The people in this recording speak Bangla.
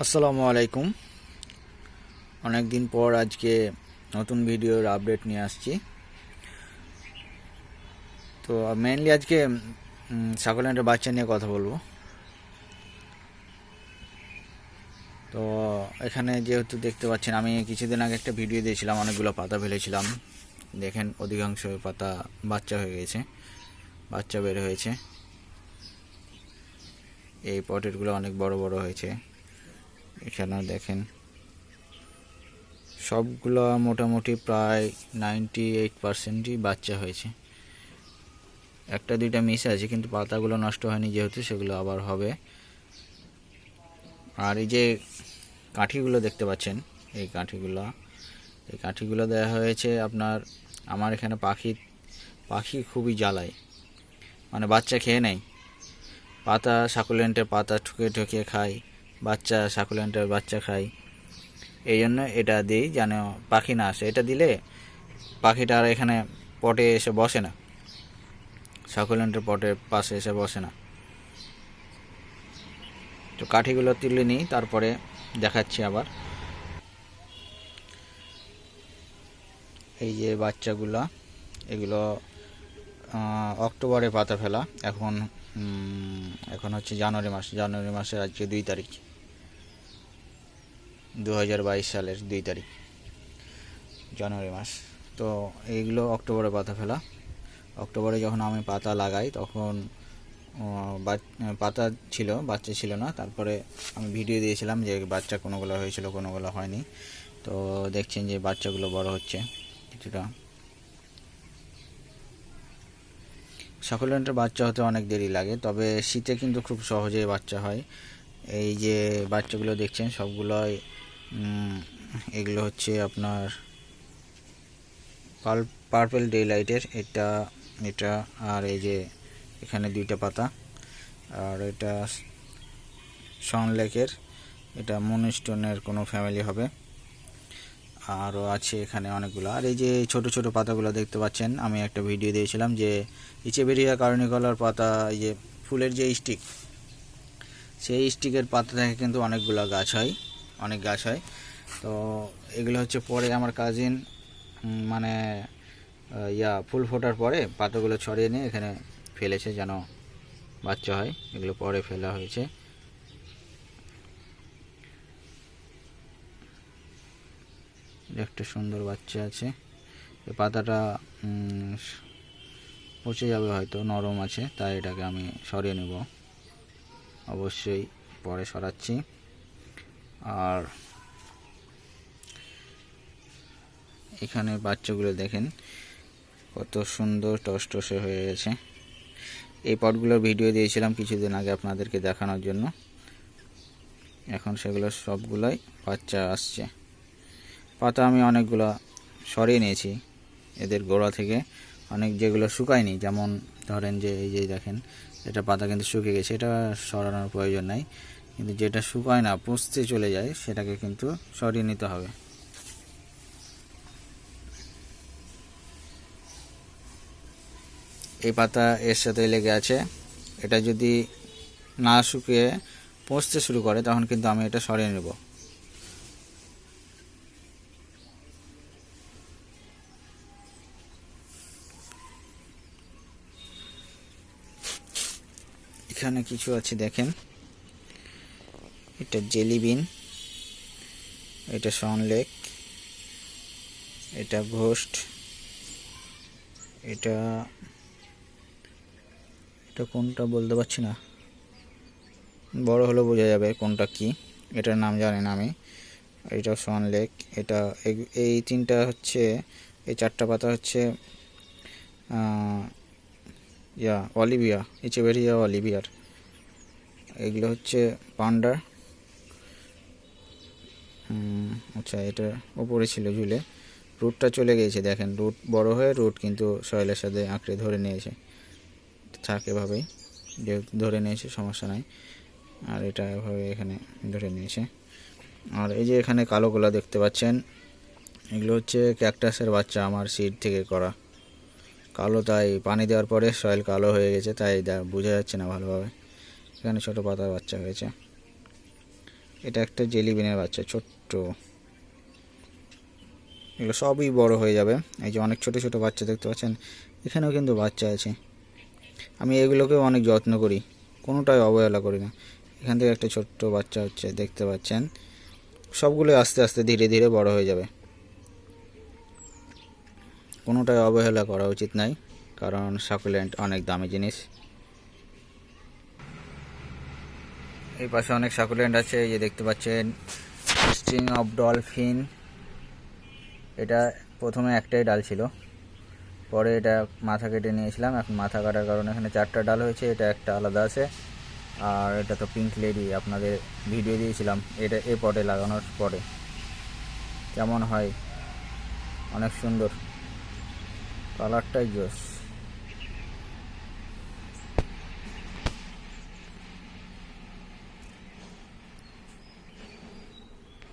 আসসালামু আলাইকুম। অনেক দিন পর আজকে নতুন ভিডিওর আপডেট নিয়ে আসছি। তো মেইনলি আজকে সাকুলেন্টের বাচ্চা নিয়ে কথা বলবো। তো এখানে যেহেতু দেখতে পাচ্ছেন, আমি কিছুদিন আগে একটা ভিডিও দিয়েছিলাম, অনেকগুলো পাতা ফেলেছিলাম। দেখেন অধিকাংশ পাতা বাচ্চা হয়ে গেছে, বাচ্চা বের হয়েছে। এই পটেরগুলো অনেক বড় বড় হয়েছে। এখানেও দেখেন সবগুলো মোটামুটি প্রায় 98%ই বাচ্চা হয়েছে। একটা দুইটা মিস আছে, কিন্তু পাতাগুলো নষ্ট হয়নি যেহেতু, সেগুলো আবার হবে। আর এই যে কাঠিগুলো দেখতে পাচ্ছেন, এই কাঠিগুলো দেওয়া হয়েছে আপনার। আমার এখানে পাখি খুবই জ্বালায়, মানে বাচ্চা খেয়ে নেয়। পাতা সাকুলেন্টের পাতা ঠুকে ঠুকে খায়, বাচ্চা সাকুলেন্টের বাচ্চা খায়। এই জন্য এটা দিই যেন পাখি না আসে। এটা দিলে পাখিটা আর এখানে পটে এসে বসে না, সাকুলেন্টের পটের পাশে এসে বসে না। তো কাঠিগুলো তুলে নিই, তারপরে দেখাচ্ছি আবার। এই যে বাচ্চাগুলা, এগুলো অক্টোবরে পাতা ফেলা। এখন হচ্ছে জানুয়ারি মাসের আজকে 2 তারিখ, 2022 সালের 2 তারিখ জানুয়ারি মাস। তো এইগুলো অক্টোবরে পাতা ফেলা। অক্টোবরে যখন আমি পাতা লাগাই তখন পাতা ছিল, বাচ্চা ছিল না। তারপরে আমি ভিডিও দিয়েছিলাম যে বাচ্চা কোনোগুলো হয়েছিল, কোনোগুলো হয়নি। তো দেখছেন যে বাচ্চাগুলো বড় হচ্ছে কিছুটা। সাকুলেন্টের বাচ্চা হতে অনেক দেরি লাগে, তবে শীতে কিন্তু খুব সহজেই বাচ্চা হয়। এই যে বাচ্চাগুলো দেখছেন সবগুলোই, এগুলো হচ্ছে আপনার পার্পল ডে লাইটের, এটা আর এই যে এখানে 2টা পাতা, আর এটা সনলেকের, এটা মুনস্টোনের কোনো ফ্যামিলি হবে। আরও আছে এখানে অনেকগুলো। আর এই যে ছোট ছোট পাতাগুলো দেখতে পাচ্ছেন, আমি একটা ভিডিও দিয়েছিলাম যে ইচেবেরিয়া কার্নিকলার পাতা, এই যে ফুলের যে স্টিক, সেই স্টিকের পাতা থেকে কিন্তু অনেক গাছ হয়। তো এগুলো হচ্ছে পরে আমার কাজিন মানে ফুল ফোটার পরে পাতাগুলো ছড়িয়ে নিয়ে এখানে ফেলেছে যেন বাচ্চা হয়। এগুলো পরে ফেলা হয়েছে। একটা সুন্দর বাচ্চা আছে। এই পাতাটা পচে যাবে হয়তো, নরম আছে, তাই এটাকে আমি সরিয়ে নেব। অবশ্যই পরে সরাচ্ছি। আর এখানে বাচ্চাগুলো দেখেন কত সুন্দর টসটসে হয়ে গেছে। এই পটগুলোর ভিডিও দিয়েছিলাম কিছুদিন আগে আপনাদেরকে দেখানোর জন্য। এখন সেগুলো সবগুলোই বাচ্চা আসছে। পাতা আমি অনেকগুলো সরিয়ে নিয়েছি এদের গোড়া থেকে, অনেক যেগুলো শুকায়নি। যেমন ধরেন যে এই যে দেখেন, এটা পাতা কিন্তু শুকিয়ে গেছে, এটা সরানোর প্রয়োজন নাই। কিন্তু যেটা শুকায় না, পচতে চলে যায়, সেটাকে কিন্তু সরিয়ে নিতে হবে। এই পাতা এর সাথে লেগে আছে, এটা যদি না শুকিয়ে পচতে শুরু করে তখন কিন্তু আমি এটা সরিয়ে নেব। এখানে কিছু আছে দেখেন, এটা জেলি বিন, এটা সনলেক, এটা ঘোস্ট, এটা কোনটা বলতে পারছি না, বড় হলে বোঝা যাবে কোনটা কি। এটার নাম জানি না আমি। এটা সনলেক, এটা এই 3টা হচ্ছে, এই 4টা পাতা হচ্ছে অলিভিয়া, ইচেবেরিয়া অলিভিয়ার। এগুলো হচ্ছে পান্ডার। আচ্ছা, এটা ওপরে ছিল ঝুলে, রুটটা চলে গিয়েছে। দেখেন রুট বড় হয়ে রুট কিন্তু সয়েলের সাথে আঁকড়ে ধরে নিয়েছে। থাক এভাবেই, যেহেতু ধরে নিয়েছে সমস্যা নাই। আর এটা এভাবে এখানে ধরে নিয়েছে। আর এই যে এখানে কালোগুলো দেখতে পাচ্ছেন, এগুলো হচ্ছে ক্যাকটাসের বাচ্চা, আমার সিড থেকে করা। কালো, তাই পানি দেওয়ার পরে সয়েল কালো হয়ে গেছে, তাই বোঝা যাচ্ছে না ভালোভাবে। এখানে ছোটো পাতার বাচ্চা হয়েছে। এটা একটা জেলি বিনের বাচ্চা, ছোট্ট। এগুলো সবই বড় হয়ে যাবে। এই যে অনেক ছোট ছোট বাচ্চা দেখতে পাচ্ছেন, এখানেও কিন্তু বাচ্চা আছে। আমি এগুলোকেও অনেক যত্ন করি, কোনোটাই অবহেলা করি না। এখান থেকে একটা ছোট্ট বাচ্চা হচ্ছে, দেখতে পাচ্ছেন। সবগুলো আস্তে আস্তে ধীরে ধীরে বড় হয়ে যাবে, কোনোটাই অবহেলা করা উচিত নাই, কারণ সাকুলেন্ট অনেক দামি জিনিস। এই পাশে অনেক সাকুলেন্ট আছে, এই যে দেখতে পাচ্ছেন স্ট্রিং অফ ডলফিন। এটা প্রথমে একটাই ডাল ছিল, পরে এটা মাথা কেটে নিয়েছিলাম। এখন মাথা কাটার কারণে এখানে 4টা ডাল হয়েছে, এটা একটা আলাদা আছে। আর এটা তো পিঙ্ক লেডি, আপনাদের ভিডিও দিয়েছিলাম এটা এই পটে লাগানোর পরে কেমন হয়, অনেক সুন্দর, কালারটাই জোস।